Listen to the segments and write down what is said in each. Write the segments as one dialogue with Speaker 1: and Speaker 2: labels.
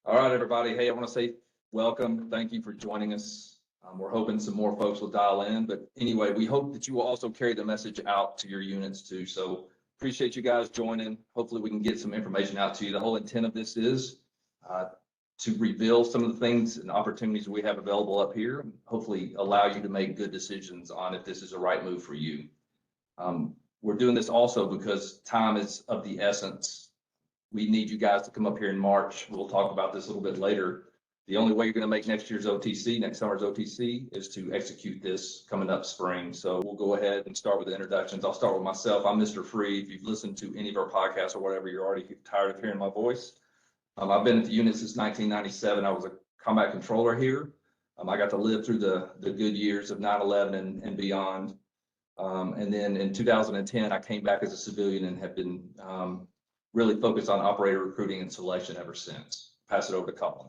Speaker 1: All right, everybody. Hey, I want to say welcome. Thank you for joining us. We're hoping some more folks will dial in, but anyway, we hope that you will also carry the message out to your units too. So appreciate you guys joining. Hopefully we can get some information out to you. The whole intent of this is to reveal some of the things and opportunities we have available up here, and hopefully allow you to make good decisions on if this is a right move for you. We're doing this also because time is of the essence. We need you guys to come up here in March. We'll talk about this a little bit later. The only way you're going to make next year's OTC, next summer's OTC, is to execute this coming up spring. So we'll go ahead and start with the introductions. I'll start with myself. I'm Mr. Free. If you've listened to any of our podcasts or whatever, you're already tired of hearing my voice. I've been at the unit since 1997. I was a combat controller here. I got to live through the good years of 9/11 and beyond. And then in 2010, I came back as a civilian and have been really focused on operator recruiting and selection ever since. Pass it over to Colin.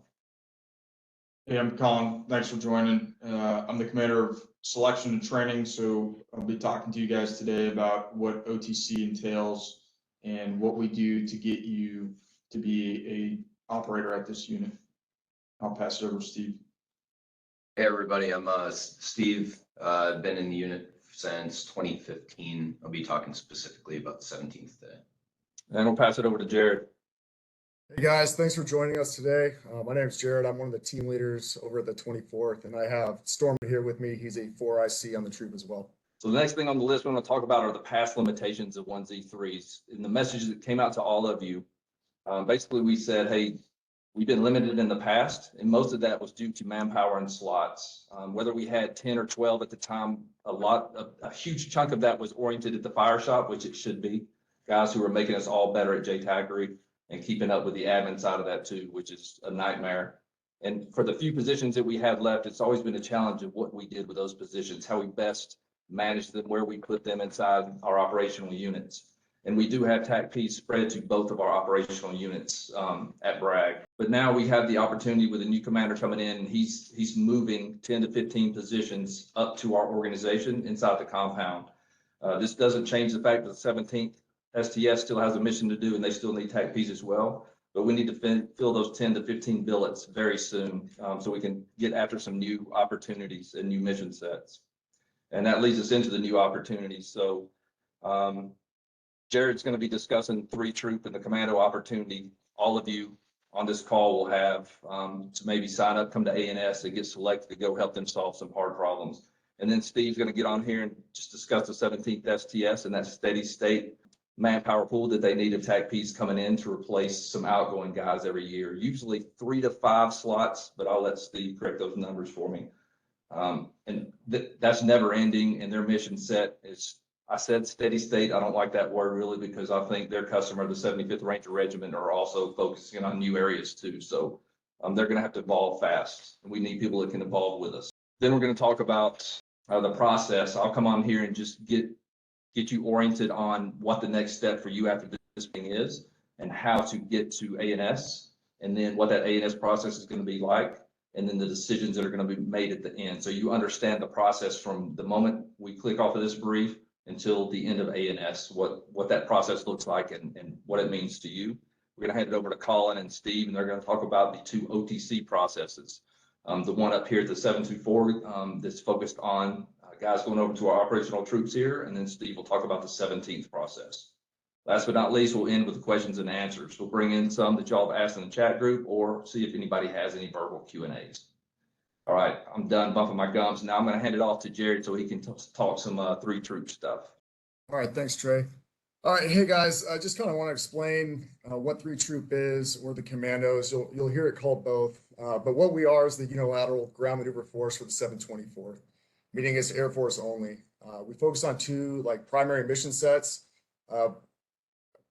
Speaker 2: Hey, I'm Colin. Thanks for joining. I'm the commander of selection and training, so I'll be talking to you guys today about what OTC entails and what we do to get you to be a operator at this unit. I'll pass it over to Steve.
Speaker 3: Hey everybody, I'm Steve. I've been in the unit since 2015. I'll be talking specifically about the 17th day.
Speaker 1: And we'll pass it over to Jared.
Speaker 4: Hey guys, thanks for joining us today. My name is Jared. I'm one of the team leaders over at the 24th, and I have Storm here with me. He's a 4IC on the troop as well.
Speaker 1: So the next thing on the list we're going to talk about are the past limitations of 1Z3s. And the message that came out to all of you, basically we said, hey, we've been limited in the past, and most of that was due to manpower and slots. Whether we had 10 or 12 at the time, a huge chunk of that was oriented at the fire shop, which it should be. Guys who are making us all better at JTACP and keeping up with the admin side of that too, which is a nightmare. And for the few positions that we have left, it's always been a challenge of what we did with those positions, how we best manage them, where we put them inside our operational units. And we do have TACP spread to both of our operational units at Bragg. But now we have the opportunity with a new commander coming in, and he's moving 10 to 15 positions up to our organization inside the compound. This doesn't change the fact that the 17th STS still has a mission to do, and they still need TACPs as well. But we need to fill those 10 to 15 billets very soon, so we can get after some new opportunities and new mission sets. And that leads us into the new opportunities. So Jared's going to be discussing 3 troop and the commando opportunity. All of you on this call will have to maybe sign up, come to ANS and get selected to go help them solve some hard problems. And then Steve's going to get on here and just discuss the 17th STS and that steady state manpower pool that they need of TACPs coming in to replace some outgoing guys every year, usually 3 to 5 slots, but I'll let Steve correct those numbers for me. And that's never ending, and their mission set is, I said steady state. I don't like that word really, because I think their customer, the 75th Ranger Regiment, are also focusing on new areas too. So they're going to have to evolve fast, and we need people that can evolve with us. Then we're going to talk about the process. I'll come on here and just get you oriented on what the next step for you after this thing is, and how to get to ANS, and then what that ANS process is going to be like, and then the decisions that are going to be made at the end. So you understand the process from the moment we click off of this brief until the end of ANS, what that process looks like and what it means to you. We're going to hand it over to Colin and Steve, and they're going to talk about the 2 OTC processes. The one up here at the 724 that's focused on guys going over to our operational troops here, and then Steve will talk about the 17th process. Last but not least, we'll end with the questions and answers. We'll bring in some that y'all have asked in the chat group, or see if anybody has any verbal Q&As. All right, I'm done bumping my gums. Now I'm going to hand it off to Jared so he can talk some 3 troop stuff.
Speaker 4: All right, thanks, Trey. All right, hey guys, I just kind of want to explain what 3 troop is, or the commandos. You'll hear it called both, but what we are is the unilateral ground maneuver force for the 724th, meaning it's Air Force only. We focus on 2 primary mission sets.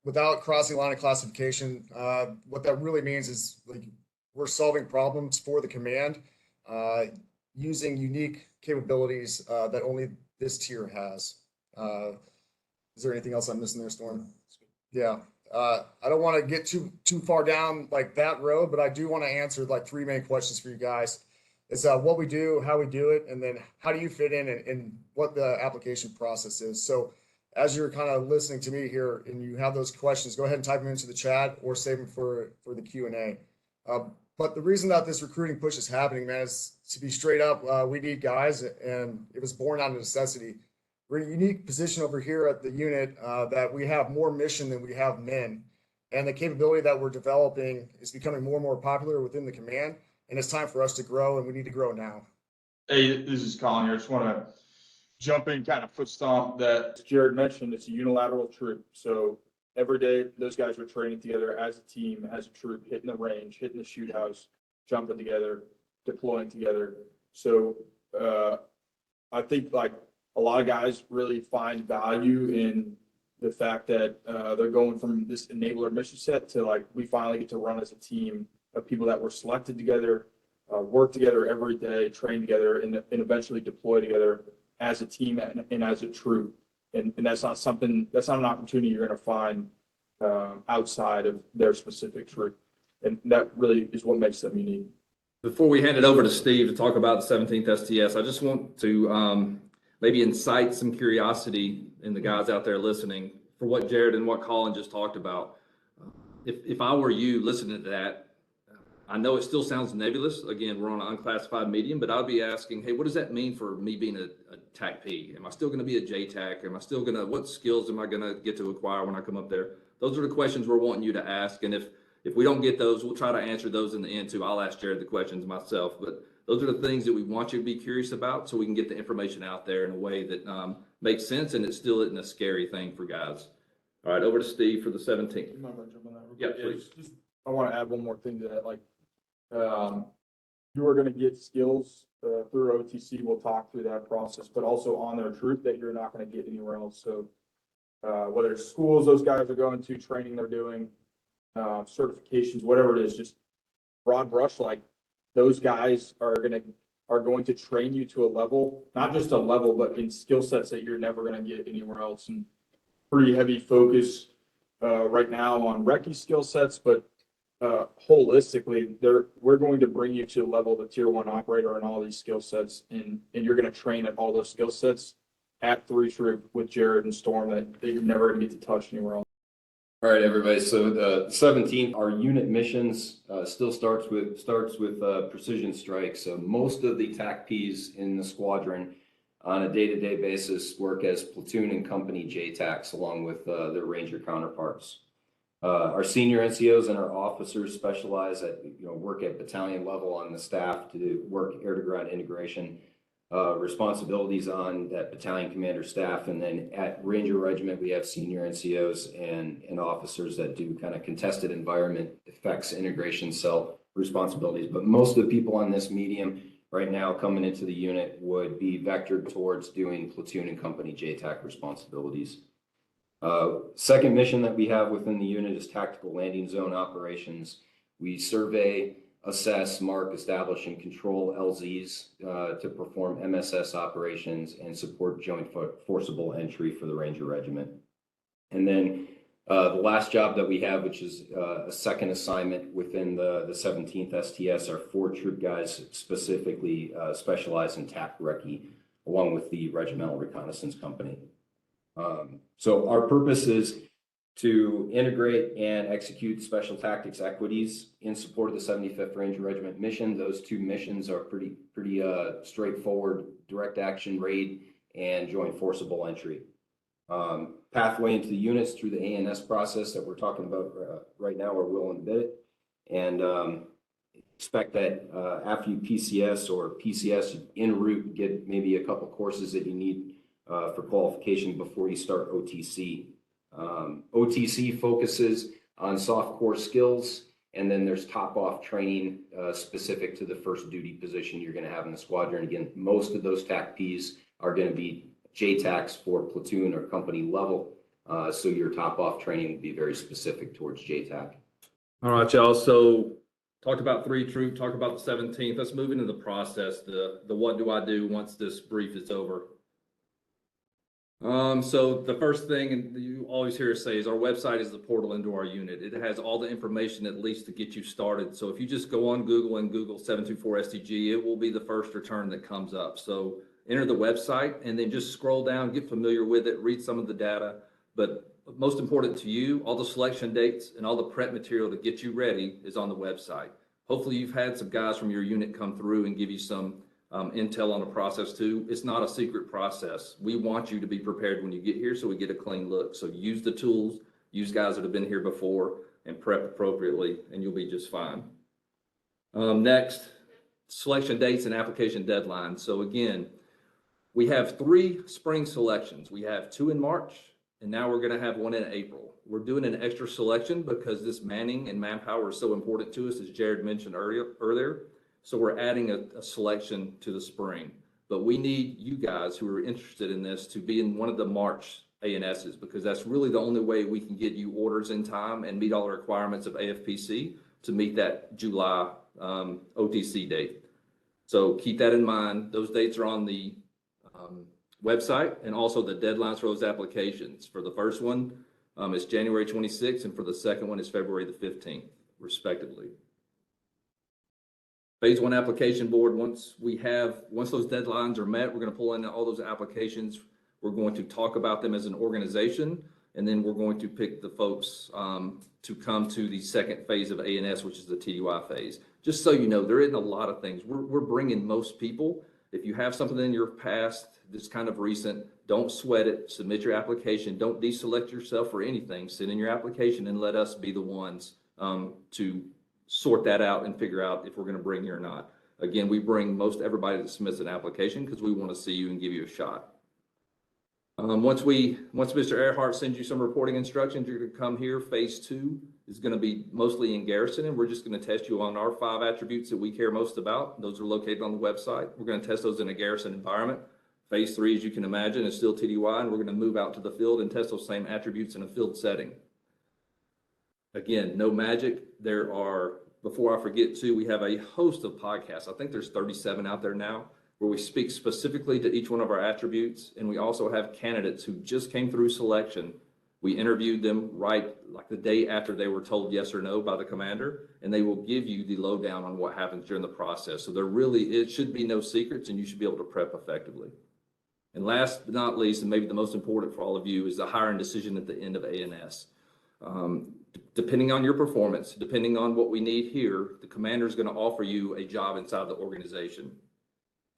Speaker 4: Without crossing line of classification, what that really means is we're solving problems for the command using unique capabilities that only this tier has. Is there anything else I'm missing there, Storm? Yeah. I don't want to get too far down that road, but I do want to answer 3 main questions for you guys. It's what we do, how we do it, and then how do you fit in and what the application process is. So as you're kind of listening to me here and you have those questions, go ahead and type them into the chat or save them for the Q&A. But the reason that this recruiting push is happening, man, is to be straight up, we need guys, and it was born out of necessity. We're in a unique position over here at the unit that we have more mission than we have men. And the capability that we're developing is becoming more and more popular within the command. And it's time for us to grow, and we need to grow now.
Speaker 2: Hey, this is Colin here. I just want to jump in, kind of foot stomp that Jared mentioned. It's a unilateral troop. So every day, those guys are training together as a team, as a troop, hitting the range, hitting the shoot house, jumping together, deploying together. So I think like a lot of guys really find value in the fact that they're going from this enabler mission set to like, we finally get to run as a team of people that were selected together, work together every day, train together, and eventually deploy together as a team and as a troop. And that's not an opportunity you're going to find outside of their specific troop. And that really is what makes them unique.
Speaker 1: Before we hand it over to Steve to talk about the 17th STS, I just want to maybe incite some curiosity in the guys out there listening for what Jared and what Colin just talked about. If I were you listening to that, I know it still sounds nebulous. Again, we're on an unclassified medium, but I'll be asking, hey, what does that mean for me being a TACP? Am I still going to be a JTAC? Am I still going to, what skills am I going to get to acquire when I come up there? Those are the questions we're wanting you to ask. And if we don't get those, we'll try to answer those in the end too. I'll ask Jared the questions myself, but those are the things that we want you to be curious about so we can get the information out there in a way that makes sense and it still isn't a scary thing for guys. All right, over to Steve for the 17th. Yeah, please.
Speaker 2: I want to add one more thing to that. Like, you are going to get skills through OTC. We'll talk through that process, but also on their troop that you're not going to get anywhere else. So whether it's schools those guys are going to, training they're doing, certifications, whatever it is, just broad brush, like those guys are going to train you to a level, not just a level, but in skill sets that you're never going to get anywhere else. And pretty heavy focus right now on recce skill sets, but holistically, we're going to bring you to a level of a tier 1 operator on all these skill sets, and you're going to train at all those skill sets at 3 troop with Jared and Storm that you're never going to get to touch anywhere else.
Speaker 3: All right, everybody. So the 17th, our unit missions still starts with precision strike. So most of the TACPs in the squadron on a day-to-day basis work as platoon and company JTACs along with their Ranger counterparts. Our senior NCOs and our officers specialize at, work at battalion level on the staff to work air-to-ground integration responsibilities on that battalion commander staff. And then at Ranger Regiment, we have senior NCOs and officers that do kind of contested environment effects integration cell responsibilities. But most of the people on this medium right now coming into the unit would be vectored towards doing platoon and company JTAC responsibilities. Second mission that we have within the unit is tactical landing zone operations. We survey, assess, mark, establish, and control LZs to perform MSS operations and support joint forcible entry for the Ranger Regiment. And then the last job that we have, which is a second assignment within the 17th STS, our 4 troop guys specifically specialize in TAC recce, along with the Regimental Reconnaissance Company. So our purpose is to integrate and execute special tactics equities in support of the 75th Ranger Regiment mission. Those 2 missions are pretty straightforward: direct action raid and joint forcible entry. Pathway into the units through the ANS process that we're talking about right now, or will in a bit. And expect that after you PCS or PCS en route, get maybe a couple courses that you need for qualification before you start OTC. OTC focuses on soft core skills, and then there's top-off training specific to the first duty position you're going to have in the squadron. Again, most of those TACPs are going to be JTACs for platoon or company level, so your top-off training will be very specific towards JTAC.
Speaker 1: All right, y'all. So talked about 3 troop, talked about the 17th. Let's move into the process, the what do I do once this brief is over. So the first thing, and you always hear us say, is our website is the portal into our unit. It has all the information at least to get you started. So if you just go on Google and Google 724 STG, it will be the first return that comes up. So enter the website and then just scroll down, get familiar with it, read some of the data. But most important to you, all the selection dates and all the prep material to get you ready is on the website. Hopefully you've had some guys from your unit come through and give you some intel on the process too. It's not a secret process. We want you to be prepared when you get here so we get a clean look. So use the tools, use guys that have been here before, and prep appropriately, and you'll be just fine. Next, selection dates and application deadlines. So again, we have 3 spring selections. We have 2 in March, and now we're going to have 1 in April. We're doing an extra selection because this manning and manpower is so important to us, as Jared mentioned earlier. So we're adding a selection to the spring. But we need you guys who are interested in this to be in one of the March ANSs, because that's really the only way we can get you orders in time and meet all the requirements of AFPC to meet that July OTC date. So keep that in mind. Those dates are on the website, and also the deadlines for those applications. For the first one, it's January 26th, and for the second one is February the 15th, respectively. Phase 1 application board, once those deadlines are met, we're going to pull in all those applications. We're going to talk about them as an organization, and then we're going to pick the folks to come to the second phase of ANS, which is the TDY phase. Just so you know, there isn't a lot of things. We're bringing most people. If you have something in your past that's kind of recent, don't sweat it. Submit your application. Don't deselect yourself for anything. Send in your application and let us be the ones to sort that out and figure out if we're going to bring you or not. Again, we bring most everybody that submits an application because we want to see you and give you a shot. Once Mr. Earhart sends you some reporting instructions, you're going to come here. Phase 2 is going to be mostly in garrison, and we're just going to test you on our 5 attributes that we care most about. Those are located on the website. We're going to test those in a garrison environment. Phase 3, as you can imagine, is still TDY, and we're going to move out to the field and test those same attributes in a field setting. Again, no magic. Before I forget too, we have a host of podcasts. I think there's 37 out there now, where we speak specifically to each one of our attributes. And we also have candidates who just came through selection. We interviewed them right like the day after they were told yes or no by the commander, and they will give you the lowdown on what happens during the process. So it should be no secrets, and you should be able to prep effectively. And last but not least, and maybe the most important for all of you, is the hiring decision at the end of ANS. Depending on your performance, depending on what we need here, the commander is going to offer you a job inside the organization.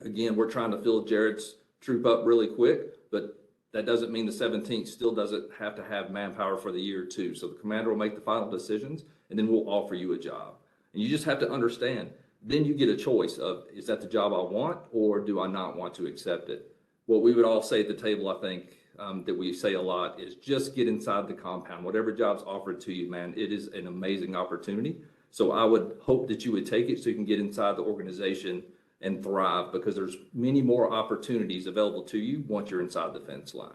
Speaker 1: Again, we're trying to fill Jared's troop up really quick, but that doesn't mean the 17th still doesn't have to have manpower for the year too. So the commander will make the final decisions, and then we'll offer you a job. And you just have to understand, then you get a choice of, is that the job I want, or do I not want to accept it? What we would all say at the table, I think, that we say a lot, is just get inside the compound. Whatever job's offered to you, man, it is an amazing opportunity. So I would hope that you would take it so you can get inside the organization and thrive, because there's many more opportunities available to you once you're inside the fence line.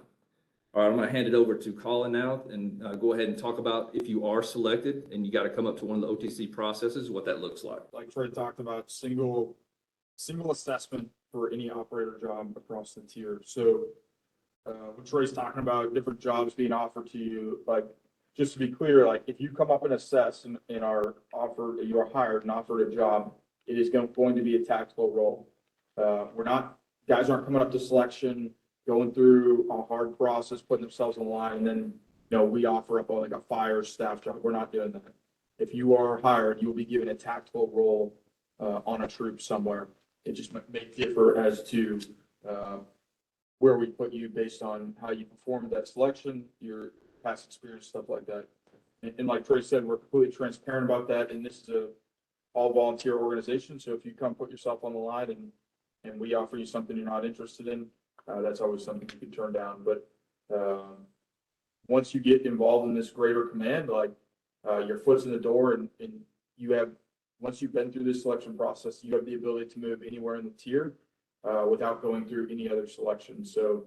Speaker 1: All right, I'm going to hand it over to Colin now and go ahead and talk about, if you are selected and you got to come up to one of the OTC processes, what that looks like.
Speaker 2: Like Troy talked about, single assessment for any operator job across the tier. So what Troy's talking about, different jobs being offered to you, like, just to be clear, like, if you come up and assess and are offered, you are hired and offered a job, it is going to be a TACPO role. Guys aren't coming up to selection, going through a hard process, putting themselves on the line, and then, we offer up like a fire staff job. We're not doing that. If you are hired, you'll be given a TACPO role on a troop somewhere. It just may differ as to where we put you based on how you performed that selection, your past experience, stuff like that. And like Troy said, we're completely transparent about that. And this is a all volunteer organization. So if you come put yourself on the line and we offer you something you're not interested in, that's always something you can turn down. But once you get involved in this greater command, like your foot's in the door, and once you've been through this selection process, you have the ability to move anywhere in the tier without going through any other selection. So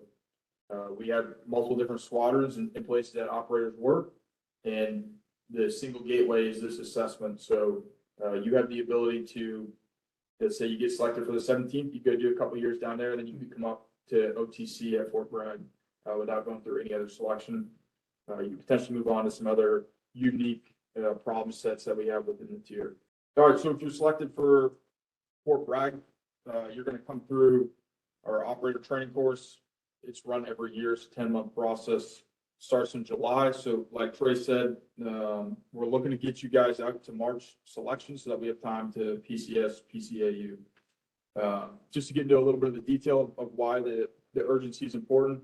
Speaker 2: we have multiple different squadrons in places that operators work, and the single gateway is this assessment. So you have the ability to, let's say you get selected for the 17th, you go do a couple of years down there, and then you can come up to OTC at Fort Bragg without going through any other selection. You potentially move on to some other unique problem sets that we have within the tier. All right, so if you're selected for Fort Bragg, you're going to come through our operator training course. It's run every year. It's a 10-month process. starts in July. So like Trey said, we're looking to get you guys out to March selection so that we have time to PCS, PCAU. Just to get into a little bit of the detail of why the urgency is important.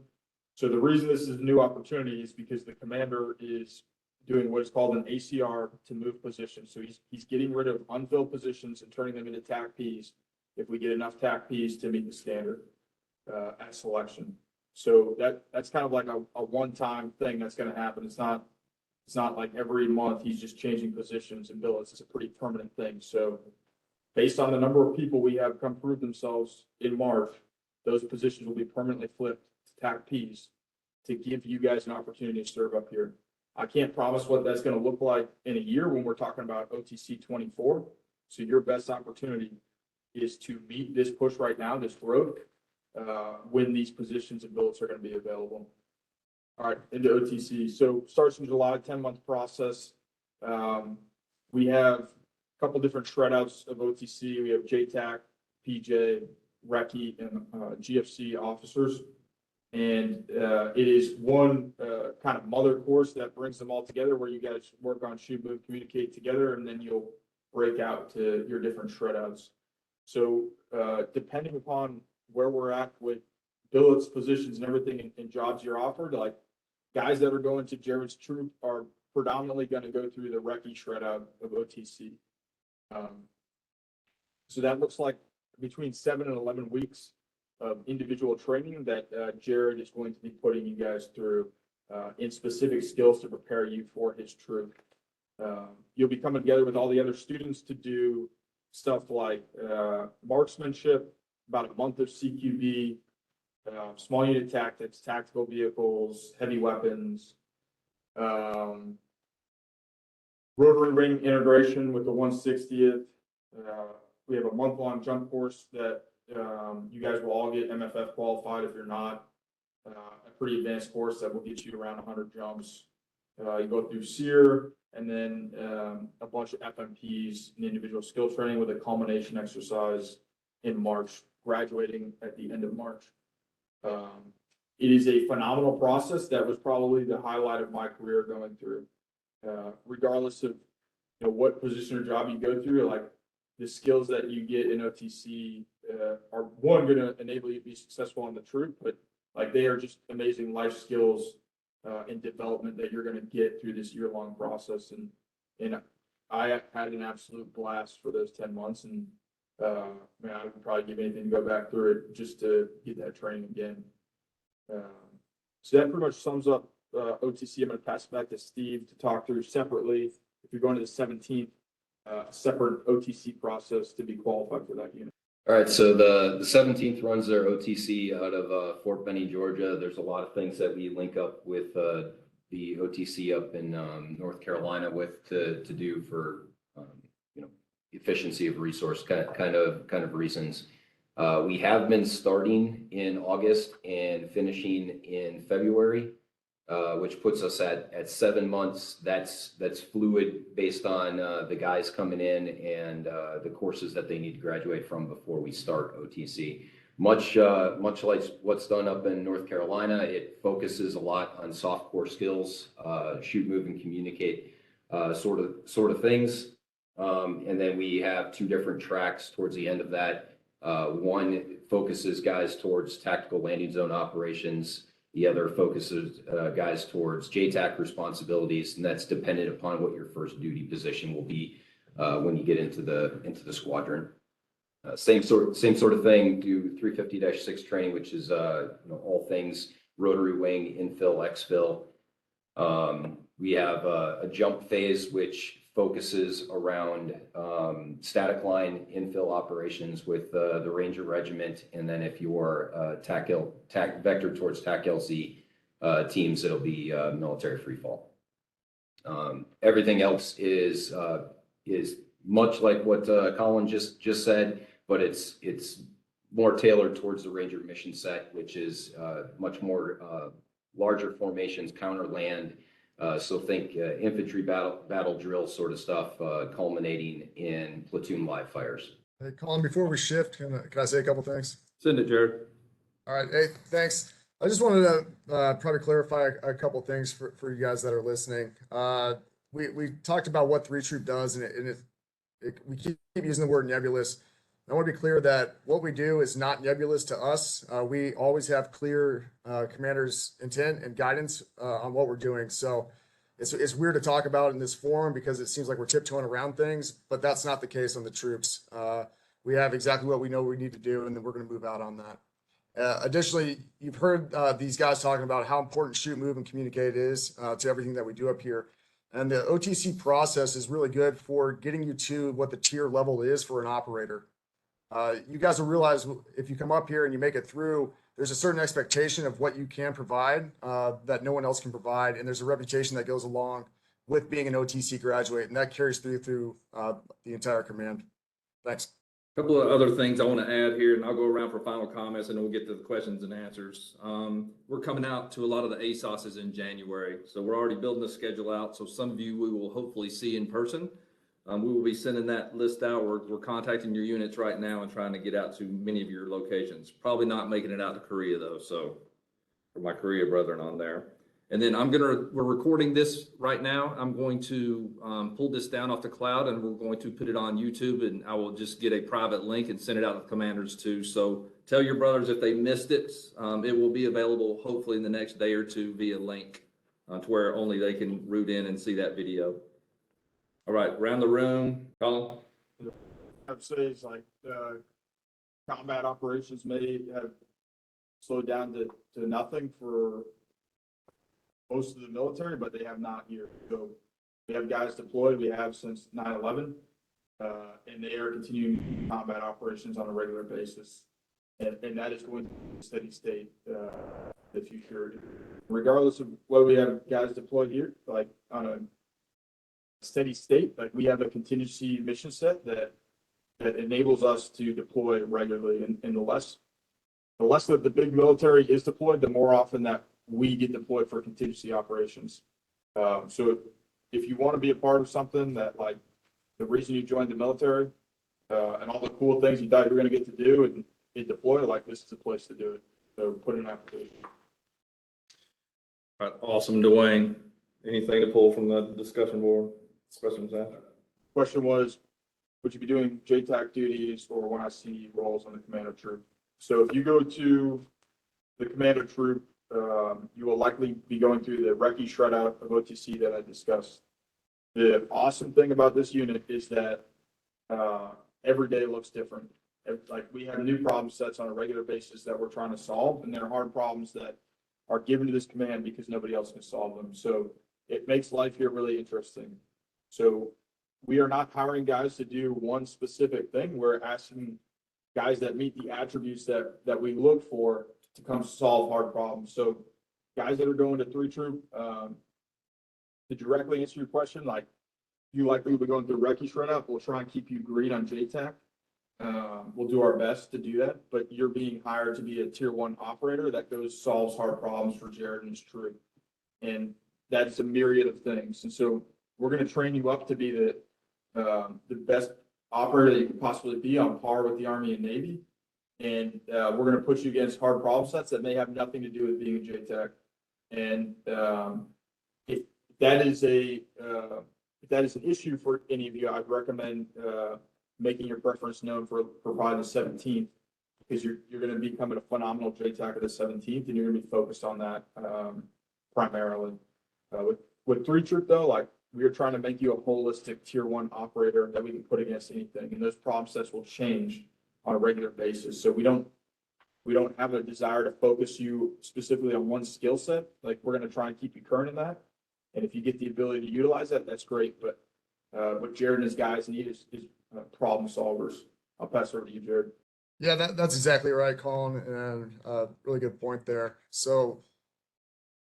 Speaker 2: So the reason this is a new opportunity is because the commander is doing what is called an ACR to move positions. So he's getting rid of unfilled positions and turning them into TACPs if we get enough TACPs to meet the standard at selection. So that's kind of like a one-time thing that's going to happen. It's not like every month he's just changing positions and billets. It's a pretty permanent thing. So based on the number of people we have come prove themselves in March, those positions will be permanently flipped to TACPs to give you guys an opportunity to serve up here. I can't promise what that's going to look like in a year when we're talking about OTC 24. So your best opportunity is to meet this push right now, this growth, when these positions and billets are going to be available. All right, into OTC. So starts in July, 10-month process. We have a couple different shred outs of OTC. We have JTAC, PJ, Recce, and GFC officers. And it is one kind of mother course that brings them all together where you guys work on shoot, move, communicate together, and then you'll break out to your different shred outs. So depending upon where we're at with billets, positions, and everything and jobs you're offered, like guys that are going to Jared's troop are predominantly going to go through the Recce shred out of OTC. So that looks like between 7 and 11 weeks of individual training that Jared is going to be putting you guys through in specific skills to prepare you for his troop. You'll be coming together with all the other students to do stuff like marksmanship, about a month of CQB, small unit tactics, tactical vehicles, heavy weapons, rotary ring integration with the 160th. We have a month-long jump course that you guys will all get MFF qualified if you're not. A pretty advanced course that will get you around 100 jumps. You go through SEER and then a bunch of FMPs and individual skill training with a culmination exercise in March, graduating at the end of March. It is a phenomenal process that was probably the highlight of my career going through. Regardless of what position or job you go through, like the skills that you get in OTC are one going to enable you to be successful on the troop, but like they are just amazing life skills and development that you're going to get through this year-long process. And I had an absolute blast for those 10 months, and man, I would probably give anything to go back through it just to get that training again. So that pretty much sums up OTC. I'm going to pass it back to Steve to talk through separately. If you're going to the 17th, separate OTC process to be qualified for that unit.
Speaker 3: All right, so the 17th runs their OTC out of Fort Benning, Georgia. There's a lot of things that we link up with the OTC up in North Carolina with to do for efficiency of resource kind of reasons. We have been starting in August and finishing in February, which puts us at 7 months. That's fluid based on the guys coming in and the courses that they need to graduate from before we start OTC. Much like what's done up in North Carolina, it focuses a lot on soft core skills, shoot, move, and communicate sort of things. And then we have 2 different tracks towards the end of that. One focuses guys towards tactical landing zone operations. The other focuses guys towards JTAC responsibilities, and that's dependent upon what your first duty position will be when you get into the squadron. Same sort of thing. Do 350-6 training, which is all things rotary wing, infill, exfil. We have a jump phase which focuses around static line infill operations with the Ranger Regiment, and then if you're TAC vector towards TAC LZ teams, it'll be military free fall. Everything else is much like what Colin just said, but it's more tailored towards the Ranger mission set, which is much more larger formations, counter land. So think infantry battle drill sort of stuff, culminating in platoon live fires.
Speaker 4: Hey, Colin, before we shift, can I say a couple things?
Speaker 2: Send it, Jared.
Speaker 4: All right. Hey, thanks. I just wanted to probably clarify a couple things for you guys that are listening. We talked about what 3-Troop does, and we keep using the word nebulous. I want to be clear that what we do is not nebulous to us. We always have clear commander's intent and guidance on what we're doing. So it's weird to talk about in this forum because it seems like we're tiptoeing around things, but that's not the case on the troops. We have exactly what we know we need to do, and then we're going to move out on that. Additionally, you've heard these guys talking about how important shoot, move, and communicate is to everything that we do up here. And the OTC process is really good for getting you to what the tier level is for an operator. You guys will realize if you come up here and you make it through, there's a certain expectation of what you can provide that no one else can provide. And there's a reputation that goes along with being an OTC graduate, and that carries through the entire command. Thanks.
Speaker 1: A couple of other things I want to add here, and I'll go around for final comments and then we'll get to the questions and answers. We're coming out to a lot of the ASOSs in January, so we're already building the schedule out. So some of you we will hopefully see in person. We will be sending that list out. We're contacting your units right now and trying to get out to many of your locations. Probably not making it out to Korea though, so for my Korea brethren on there. And then we're recording this right now. I'm going to pull this down off the cloud and we're going to put it on YouTube, and I will just get a private link and send it out to commanders too. So tell your brothers if they missed it, it will be available hopefully in the next day or two via link to where only they can root in and see that video. All right, around the room, Colin.
Speaker 2: I'd say it's like combat operations may have slowed down to nothing for most of the military, but they have not here. So we have guys deployed. We have since 9/11, and they are continuing combat operations on a regular basis. And that is going to be a steady state the future. Regardless of whether we have guys deployed here, like on a steady state, like we have a contingency mission set that enables us to deploy regularly. And the less that the big military is deployed, the more often that we get deployed for contingency operations. So if you want to be a part of something that, like, the reason you joined the military and all the cool things you thought you were going to get to do and get deployed, like, this is a place to do it. So put in an application.
Speaker 1: All right, awesome, Dwayne. Anything to pull from the discussion board? Questions asked?
Speaker 2: Question was, would you be doing JTAC duties or when I see roles on the commander troop? So if you go to the commander troop, you will likely be going through the recce shred out of OTC that I discussed. The awesome thing about this unit is that every day looks different. Like, we have new problem sets on a regular basis that we're trying to solve, and they're hard problems that are given to this command because nobody else can solve them. So it makes life here really interesting. So we are not hiring guys to do one specific thing. We're asking guys that meet the attributes that we look for to come solve hard problems. So guys that are going to 3-Troop, to directly answer your question, like, you likely will be going through recce shred up. We'll try and keep you green on JTAC. We'll do our best to do that, but you're being hired to be a tier 1 operator that solves hard problems for Jared and his troop. And that's a myriad of things. And so we're going to train you up to be the best operator that you could possibly be, on par with the Army and Navy. And we're going to put you against hard problem sets that may have nothing to do with being a JTAC. And if that is an issue for any of you, I'd recommend making your preference known for probably the 17th, because you're going to be becoming a phenomenal JTAC at the 17th, and you're going to be focused on that primarily. With 3-Troop though, like, we are trying to make you a holistic tier 1 operator that we can put against anything, and those problem sets will change on a regular basis. So we don't have a desire to focus you specifically on one skill set. Like, we're going to try and keep you current in that. And if you get the ability to utilize that, that's great. But what Jared and his guys need is problem solvers. I'll pass it over to you, Jared.
Speaker 4: Yeah, that's exactly right, Colin, and really good point there. So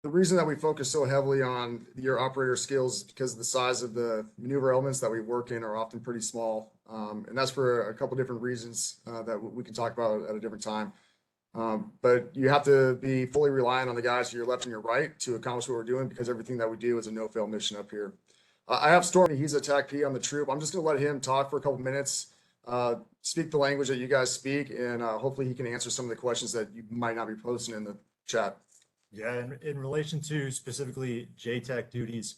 Speaker 4: the reason that we focus so heavily on your operator skills is because the size of the maneuver elements that we work in are often pretty small. And that's for a couple different reasons that we can talk about at a different time. But you have to be fully reliant on the guys to your left and your right to accomplish what we're doing, because everything that we do is a no-fail mission up here. I have Stormy. He's a TACP on the troop. I'm just going to let him talk for a couple minutes, speak the language that you guys speak, and hopefully he can answer some of the questions that you might not be posting in the Chad.
Speaker 5: Yeah, in relation to specifically JTAC duties,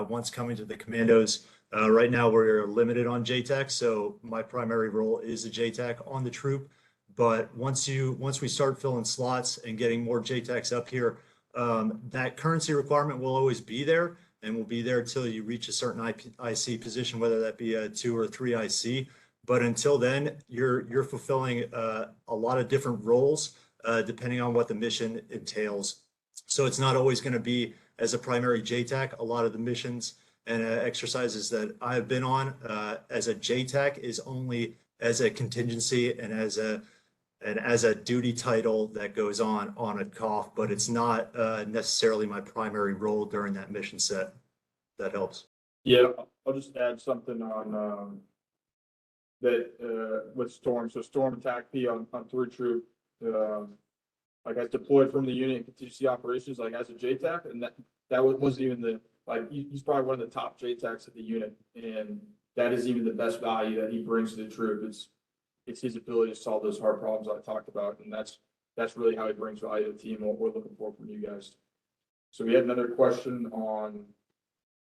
Speaker 5: once coming to the commandos, right now we're limited on JTAC, so my primary role is a JTAC on the troop. But once we start filling slots and getting more JTACs up here, that currency requirement will always be there and will be there until you reach a certain IC position, whether that be a 2 or 3 IC. But until then, you're fulfilling a lot of different roles depending on what the mission entails. So it's not always going to be as a primary JTAC. A lot of the missions and exercises that I've been on as a JTAC is only as a contingency and as a duty title that goes on a COF, but it's not necessarily my primary role during that mission set. That helps.
Speaker 2: Yeah, I'll just add something on that with Storm. So Storm TACP on 3 troop, like I deployed from the unit in contingency operations, like as a JTAC, and that wasn't even he's probably one of the top JTACs at the unit, and that is even the best value that he brings to the troop. It's his ability to solve those hard problems I talked about, and that's really how he brings value to the team. What we're looking for from you guys. So we had another question on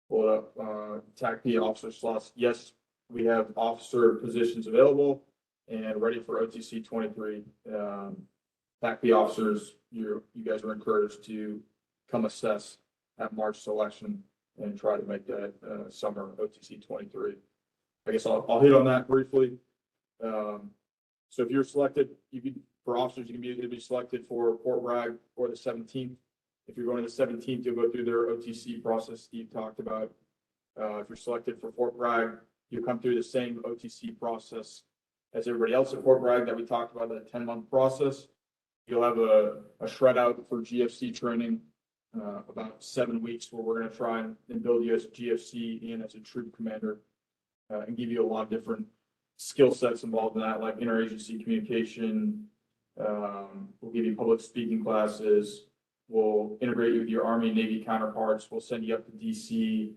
Speaker 2: TACP officer slots. Yes, we have officer positions available and ready for OTC 23. TACP officers, you guys are encouraged to come assess at March selection and try to make that summer OTC 23. I guess I'll hit on that briefly. So if you're selected, for officers, you can either be selected for Fort Bragg or the 17th. If you're going to the 17th, you'll go through their OTC process Steve talked about. If you're selected for Fort Bragg, you'll come through the same OTC process as everybody else at Fort Bragg that we talked about, that 10-month process. You'll have a shred out for GFC training, about 7 weeks, where we're going to try and build you as a GFC in as a troop commander, and give you a lot of different skill sets involved in that, like interagency communication. We'll give you public speaking classes. We'll integrate you with your Army and Navy counterparts. We'll send you up to DC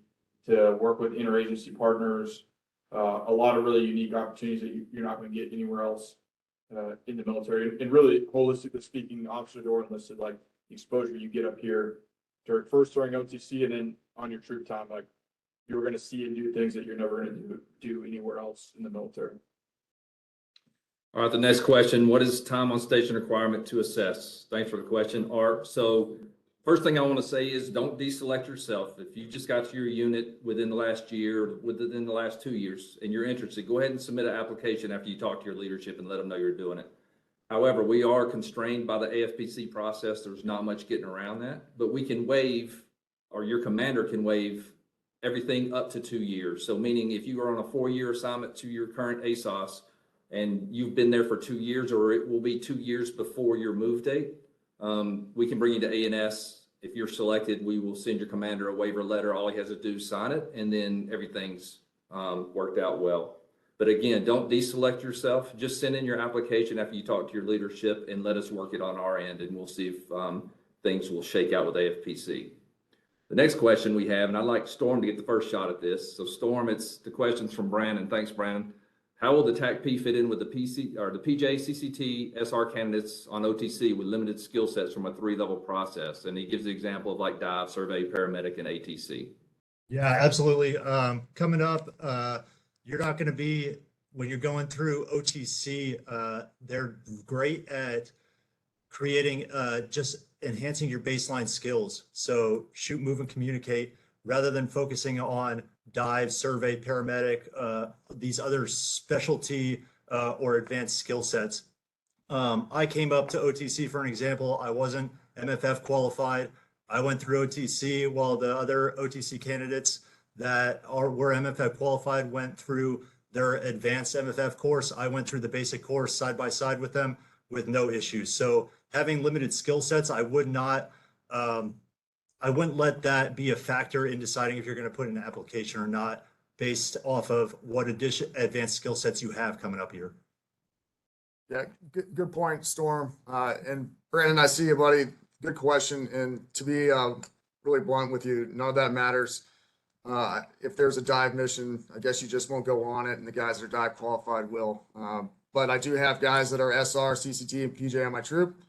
Speaker 2: to work with interagency partners. A lot of really unique opportunities that you're not going to get anywhere else in the military. And really, holistically speaking, officer door enlisted, like the exposure you get up here during OTC and then on your troop time, like you're going to see and do things that you're never going to do anywhere else in the military.
Speaker 1: All right, the next question, what is time on station requirement to assess? Thanks for the question, Art. So first thing I want to say is don't deselect yourself. If you just got to your unit within the last year, within the last 2 years, and you're interested, go ahead and submit an application after you talk to your leadership and let them know you're doing it. However, we are constrained by the AFPC process. There's not much getting around that, but we can waive, or your commander can waive everything up to 2 years. So meaning if you are on a 4-year assignment to your current ASOS, and you've been there for 2 years, or it will be 2 years before your move date, we can bring you to ANS. If you're selected, we will send your commander a waiver letter. All he has to do is sign it, and then everything's worked out well. But again, don't deselect yourself. Just send in your application after you talk to your leadership and let us work it on our end, and we'll see if things will shake out with AFPC. The next question we have, and I'd like Storm to get the first shot at this. So Storm, it's the questions from Brandon. Thanks, Brandon. How will the TACP fit in with the PJ, CCT, SR candidates on OTC with limited skill sets from a 3-level process? And he gives the example of like dive, survey, paramedic, and ATC.
Speaker 5: Yeah, absolutely. Coming up, you're not going to be, when you're going through OTC, they're great at creating, just enhancing your baseline skills. So shoot, move, and communicate, rather than focusing on dive, survey, paramedic, these other specialty or advanced skill sets. I came up to OTC, for an example. I wasn't MFF qualified. I went through OTC while the other OTC candidates that were MFF qualified went through their advanced MFF course. I went through the basic course side by side with them with no issues. So having limited skill sets, I wouldn't let that be a factor in deciding if you're going to put in an application or not, based off of what advanced skill sets you have coming up here.
Speaker 4: Yeah, good point, Storm. And Brandon, I see you, buddy. Good question. And to be really blunt with you, none of that matters. If there's a dive mission, I guess you just won't go on it, and the guys that are dive qualified will. But I do have guys that are SR, CCT, and PJ on my troop.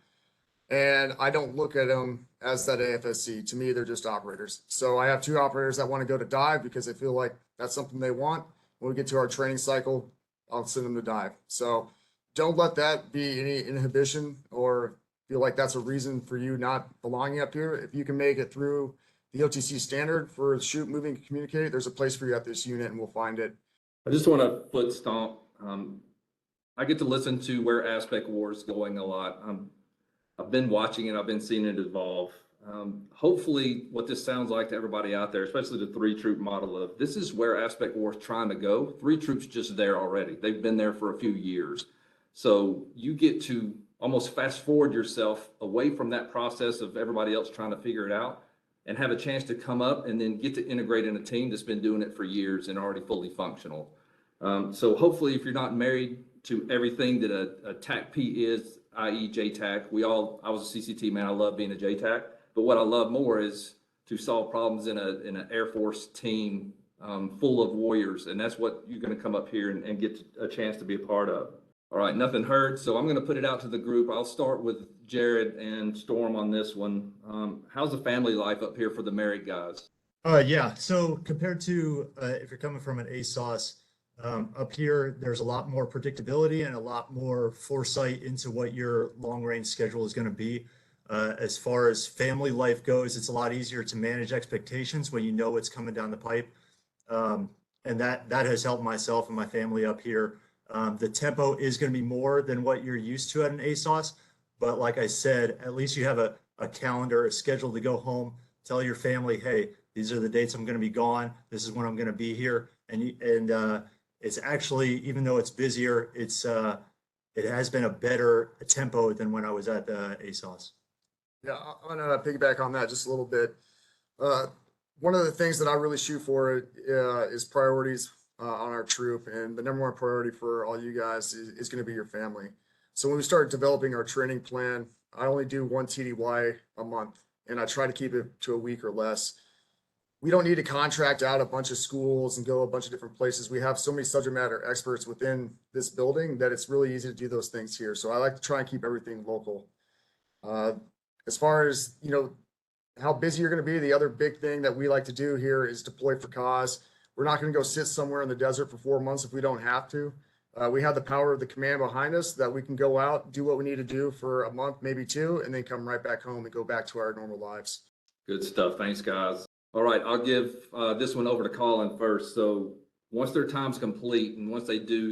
Speaker 4: And I don't look at them as that AFSC. To me, they're just operators. So I have two operators that want to go to dive because they feel like that's something they want. When we get to our training cycle, I'll send them to dive. So don't let that be any inhibition or feel like that's a reason for you not belonging up here. If you can make it through the OTC standard for shoot, moving, communicate, there's a place for you at this unit and we'll find it.
Speaker 1: I just want to foot stomp. I get to listen to where Aspect War is going a lot. I've been watching it. I've been seeing it evolve. Hopefully what this sounds like to everybody out there, especially the 3-troop model of this is where Aspect War is trying to go. 3 troops just there already. They've been there for a few years. So you get to almost fast forward yourself away from that process of everybody else trying to figure it out and have a chance to come up and then get to integrate in a team that's been doing it for years and already fully functional. So hopefully if you're not married to everything that a TACP is, i.e. JTAC, I was a CCT man, I love being a JTAC, but what I love more is to solve problems in an Air Force team full of warriors, and that's what you're gonna come up here and get a chance to be a part of. All right, nothing heard, so I'm gonna put it out to the group. I'll start with Jared and Storm on this one. How's the family life up here for the married guys?
Speaker 5: Yeah, so compared to if you're coming from an ASOS, up here, there's a lot more predictability and a lot more foresight into what your long range schedule is going to be. As far as family life goes, it's a lot easier to manage expectations when you know what's coming down the pipe. And that has helped myself and my family up here. The tempo is going to be more than what you're used to at an ASOS. But like I said, at least you have a calendar, a schedule to go home, tell your family, hey, these are the dates I'm going to be gone. This is when I'm going to be here. And it's actually, even though it's busier, it has been a better tempo than when I was at the ASOS.
Speaker 4: Yeah, I'm gonna piggyback on that just a little bit. One of the things that I really shoot for is priorities on our troop, and the number one priority for all you guys is going to be your family. So when we start developing our training plan, I only do one TDY a month, and I try to keep it to a week or less. We don't need to contract out a bunch of schools and go a bunch of different places. We have so many subject matter experts within this building that it's really easy to do those things here. So I like to try and keep everything local. As far as, how busy you're going to be, the other big thing that we like to do here is deploy for cause. We're not going to go sit somewhere in the desert for 4 months if we don't have to. We have the power of the command behind us that we can go out, do what we need to do for a month, maybe 2, and then come right back home and go back to our normal lives.
Speaker 1: Good stuff. Thanks, guys. All right, I'll give this one over to Colin first. So once their time's complete and once they do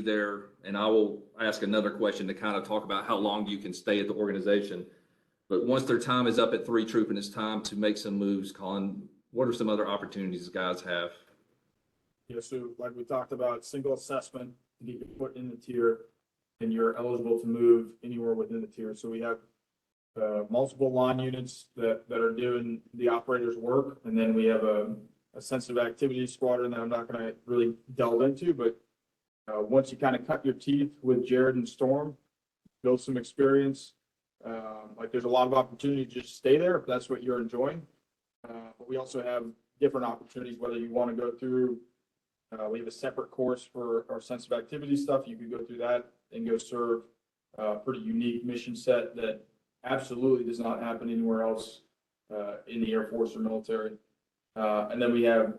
Speaker 1: and I will ask another question to kind of talk about how long you can stay at the organization. But once their time is up at 3 Troop and it's time to make some moves, Colin, what are some other opportunities guys have?
Speaker 2: Yeah, so like we talked about, single assessment, you get put in the tier and you're eligible to move anywhere within the tier. So we have multiple line units that are doing the operator's work. And then we have a sensitive activity squadron that I'm not going to really delve into, but once you kind of cut your teeth with Jared and Storm, build some experience, like there's a lot of opportunity to just stay there if that's what you're enjoying. But we also have different opportunities, whether you want to go through, we have a separate course for our sensitive activity stuff. You can go through that and go serve a pretty unique mission set that absolutely does not happen anywhere else in the Air Force or military. And then we have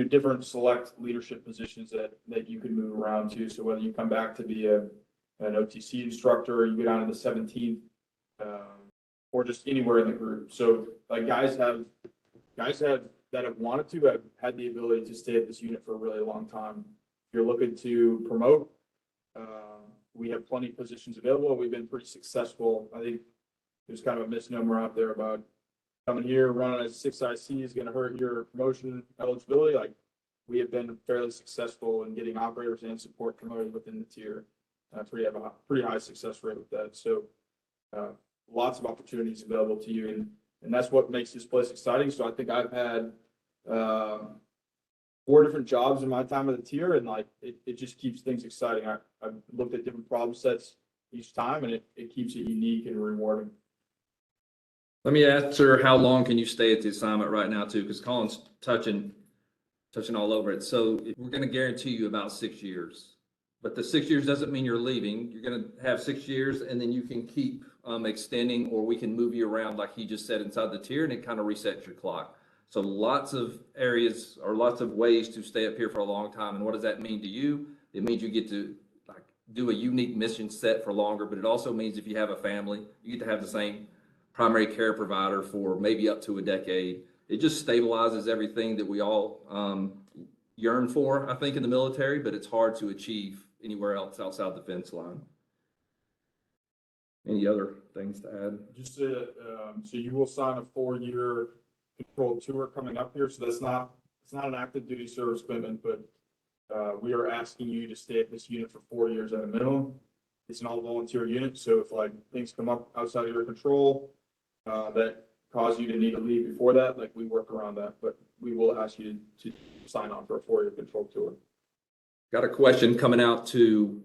Speaker 2: different select leadership positions that you can move around to. So whether you come back to be an OTC instructor, or you go down to the 17th, or just anywhere in the group. So like guys that have wanted to have had the ability to stay at this unit for a really long time. If you're looking to promote, we have plenty of positions available. We've been pretty successful. I think there's kind of a misnomer out there about coming here, running as 6IC is going to hurt your promotion eligibility. Like we have been fairly successful in getting operators and support promoted within the tier. We have a pretty high success rate with that. So lots of opportunities available to you. And that's what makes this place exciting. So I think I've had 4 different jobs in my time at the tier, and like it just keeps things exciting. I've looked at different problem sets each time, and it keeps it unique and rewarding.
Speaker 1: Let me answer how long can you stay at the assignment right now too, because Colin's touching all over it. So we're going to guarantee you about 6 years. but the 6 years doesn't mean you're leaving. You're gonna have 6 years and then you can keep extending, or we can move you around like he just said inside the tier, and it kind of resets your clock. So lots of areas or lots of ways to stay up here for a long time. And what does that mean to you? It means you get to like do a unique mission set for longer, but it also means if you have a family, you get to have the same primary care provider for maybe up to a decade. It just stabilizes everything that we all yearn for, I think, in the military, but it's hard to achieve anywhere else outside the fence line. Any other things to add?
Speaker 2: Just so you will sign a 4-year control tour coming up here. So it's not an active duty service commitment, but we are asking you to stay at this unit for 4 years at a minimum. It's an all volunteer unit. So if like things come up outside of your control that cause you to need to leave before that, like we work around that, but we will ask you to sign on for a 4-year control tour.
Speaker 1: Got a question coming out to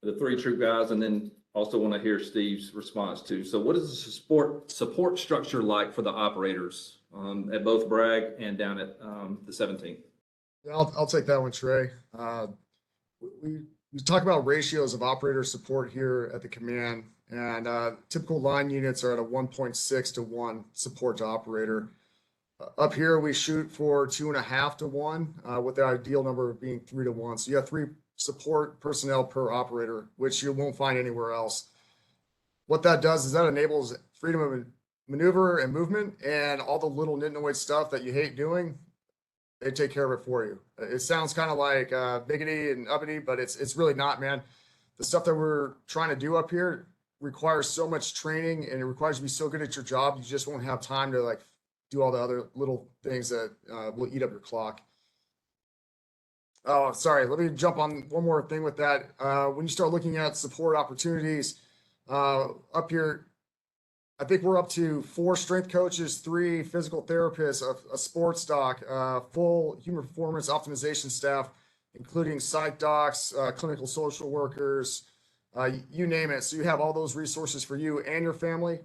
Speaker 1: the 3 troop guys, and then also want to hear Steve's response too. So what is the support structure like for the operators at both Bragg and down at the 17th?
Speaker 4: Yeah, I'll take that one, Trey. We talk about ratios of operator support here at the command, and typical line units are at a 1.6 to 1 support to operator. Up here, we shoot for 2.5 to 1, with the ideal number being 3 to 1. So you have 3 support personnel per operator, which you won't find anywhere else. What that does is that enables freedom of maneuver and movement, and all the little nitnoid stuff that you hate doing, they take care of it for you. It sounds kind of like biggity and uppity, but it's really not, man. The stuff that we're trying to do up here requires so much training, and it requires you to be so good at your job, you just won't have time to like do all the other little things that will eat up your clock. Oh, sorry. Let me jump on one more thing with that. When you start looking at support opportunities up here, I think we're up to 4 strength coaches, 3 physical therapists, a sports doc, full human performance optimization staff, including psych docs, clinical social workers, you name it. So you have all those resources for you and your family.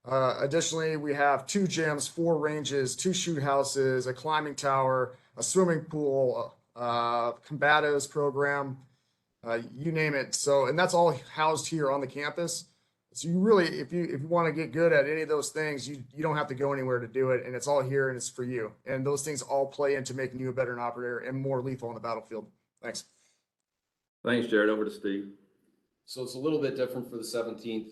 Speaker 4: Additionally, we have 2 gyms, 4 ranges, 2 shoot houses, a climbing tower, a swimming pool, combatos program, you name it. So, and that's all housed here on the campus. So you really, if you want to get good at any of those things, you don't have to go anywhere to do it, and it's all here and it's for you. And those things all play into making you a better operator and more lethal on the battlefield. Thanks.
Speaker 1: Thanks, Jared. Over to Steve.
Speaker 3: So it's a little bit different for the 17th.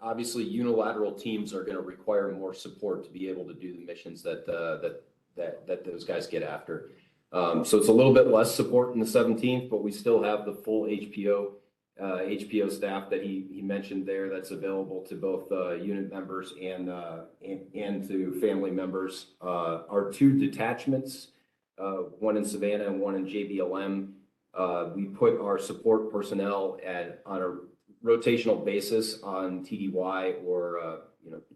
Speaker 3: Obviously, unilateral teams are going to require more support to be able to do the missions that those guys get after. So it's a little bit less support in the 17th, but we still have the full HPO staff that he mentioned there that's available to both unit members and to family members. Our 2 detachments, one in Savannah and one in JBLM, we put our support personnel on a rotational basis on TDY or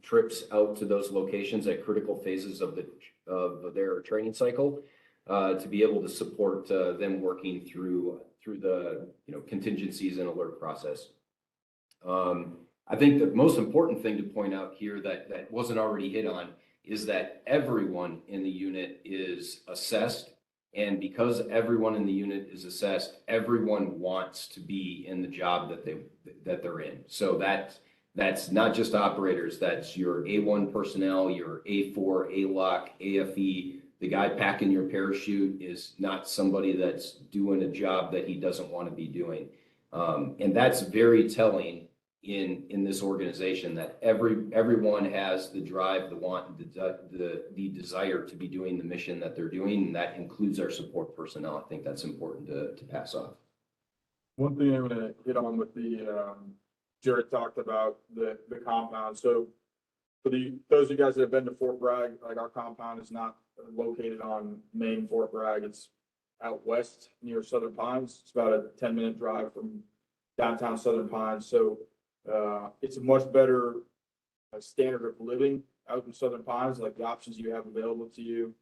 Speaker 3: trips out to those locations at critical phases of their training cycle to be able to support them working through the contingencies and alert process. I think the most important thing to point out here that wasn't already hit on is that everyone in the unit is assessed. And because everyone in the unit is assessed, everyone wants to be in the job that they're in. So that's not just operators, that's your A1 personnel, your A4, ALOC, AFE. The guy packing your parachute is not somebody that's doing a job that he doesn't want to be doing. And that's very telling in this organization, that everyone has the drive, the want, the desire to be doing the mission that they're doing, and that includes our support personnel. I think that's important to pass off.
Speaker 2: One thing I'm going to hit on with the Jared talked about the compound. So for those of you guys that have been to Fort Bragg, like our compound is not located on main Fort Bragg. It's out west near Southern Pines. It's about a 10-minute drive from downtown Southern Pines. So it's a much better standard of living out in Southern Pines, like the options you have available to you.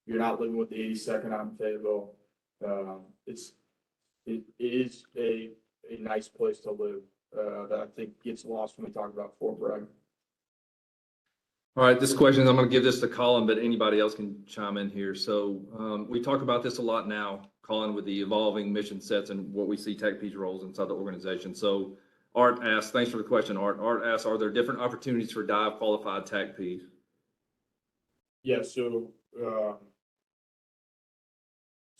Speaker 2: You're not living with the 82nd out in Fayetteville. It is a nice place to live that I think gets lost when we talk about Fort Bragg.
Speaker 1: All right, this question, I'm going to give this to Colin, but anybody else can chime in here. So we talk about this a lot now, Colin, with the evolving mission sets and what we see TACP's roles inside the organization. So Art asks, thanks for the question, Art. Art asks, are there different opportunities for dive qualified TACPs?
Speaker 2: Yeah, so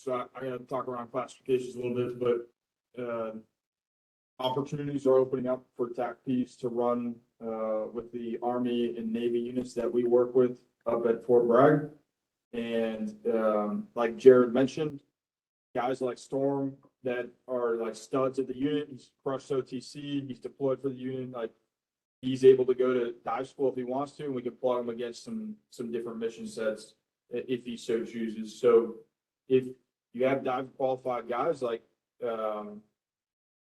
Speaker 2: I'm gonna talk around classifications a little bit, but opportunities are opening up for TACPs to run with the Army and Navy units that we work with up at Fort Bragg. And like Jared mentioned, guys like Storm that are like studs at the unit, he's crushed OTC, he's deployed for the unit, like he's able to go to dive school if he wants to, and we can plug him against some different mission sets if he so chooses. So if you have dive qualified guys, like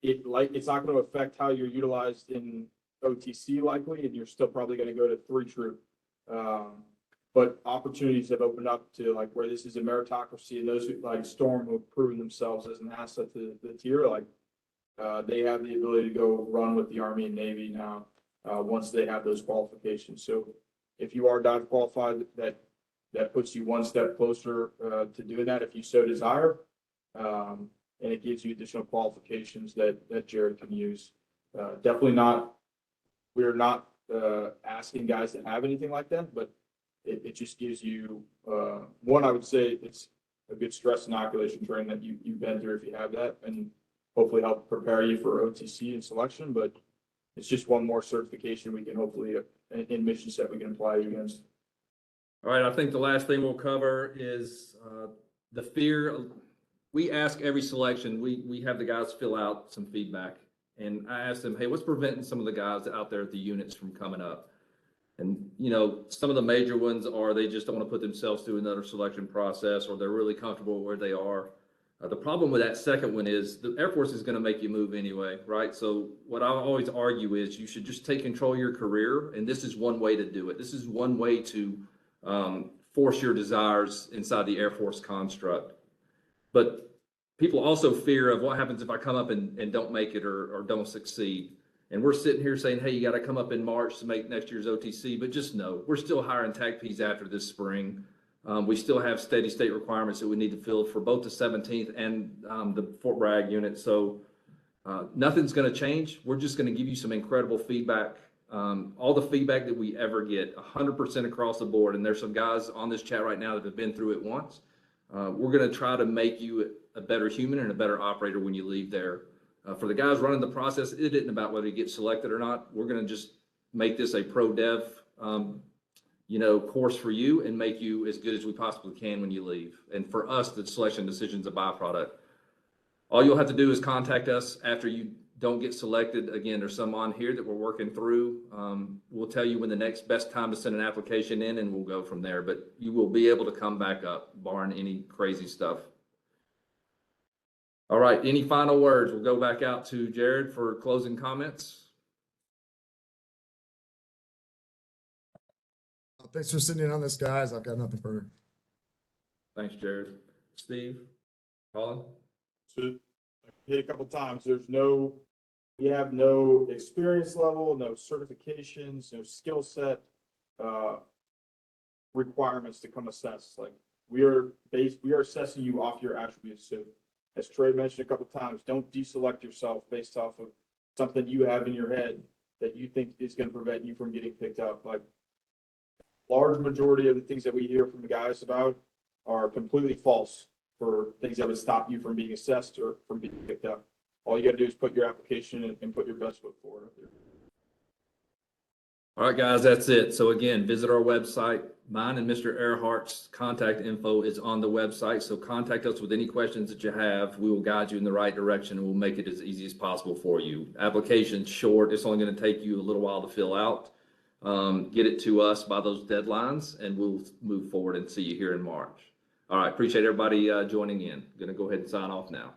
Speaker 2: it's not going to affect how you're utilized in OTC likely, and you're still probably going to go to 3 troop. But opportunities have opened up to like where this is a meritocracy, and those who like Storm who have proven themselves as an asset to the tier, like they have the ability to go run with the Army and Navy now once they have those qualifications. So if you are dive qualified, that puts you one step closer to doing that if you so desire. And it gives you additional qualifications that Jared can use. Definitely not, we're not asking guys to have anything like that, but it just gives you, one, I would say it's a good stress inoculation training that you've been through if you have that, and hopefully help prepare you for OTC and selection, but it's just one more certification we can hopefully, in mission set, we can apply you against.
Speaker 1: All right, I think the last thing we'll cover is the fear. We ask every selection, we have the guys fill out some feedback. And I asked them, hey, what's preventing some of the guys out there at the units from coming up? And, you know, some of the major ones are they just don't want to put themselves through another selection process, or they're really comfortable where they are. The problem with that second one is the Air Force is going to make you move anyway, right? So what I always argue is you should just take control of your career, and this is one way to do it. This is one way to force your desires inside the Air Force construct. But people also fear of what happens if I come up and don't make it or don't succeed. And we're sitting here saying, hey, you got to come up in March to make next year's OTC, but just know we're still hiring TACPs after this spring. We still have steady state requirements that we need to fill for both the 17th and the Fort Bragg unit. So nothing's going to change. We're just going to give you some incredible feedback. All the feedback that we ever get, 100% across the board. And there's some guys on this chat right now that have been through it once. We're going to try to make you a better human and a better operator when you leave there. For the guys running the process, it isn't about whether you get selected or not. We're going to just make this a pro dev, course for you and make you as good as we possibly can when you leave. And for us, the selection decision is a byproduct. All you'll have to do is contact us after you don't get selected. Again, there's some on here that we're working through. We'll tell you when the next best time to send an application in, and we'll go from there. But you will be able to come back up, barring any crazy stuff. All right, any final words? We'll go back out to Jared for closing comments.
Speaker 4: Thanks for sitting in on this, guys. I've got nothing further.
Speaker 1: Thanks, Jared. Steve, Colin?
Speaker 2: So I hit a couple times, we have no experience level, no certifications, no skill set requirements to come assess. Like we are assessing you off your attributes. So as Trey mentioned a couple times, don't deselect yourself based off of something you have in your head that you think is going to prevent you from getting picked up. Like large majority of the things that we hear from the guys about are completely false for things that would stop you from being assessed or from being picked up. All you got to do is put your application and put your best foot forward.
Speaker 1: All right, guys, that's it. So again, visit our website. Mine and Mr. Earhart's contact info is on the website. So contact us with any questions that you have. We will guide you in the right direction, and we'll make it as easy as possible for you. Application's short. It's only going to take you a little while to fill out. Get it to us by those deadlines, and we'll move forward and see you here in March. All right, appreciate everybody joining in. Going to go ahead and sign off now.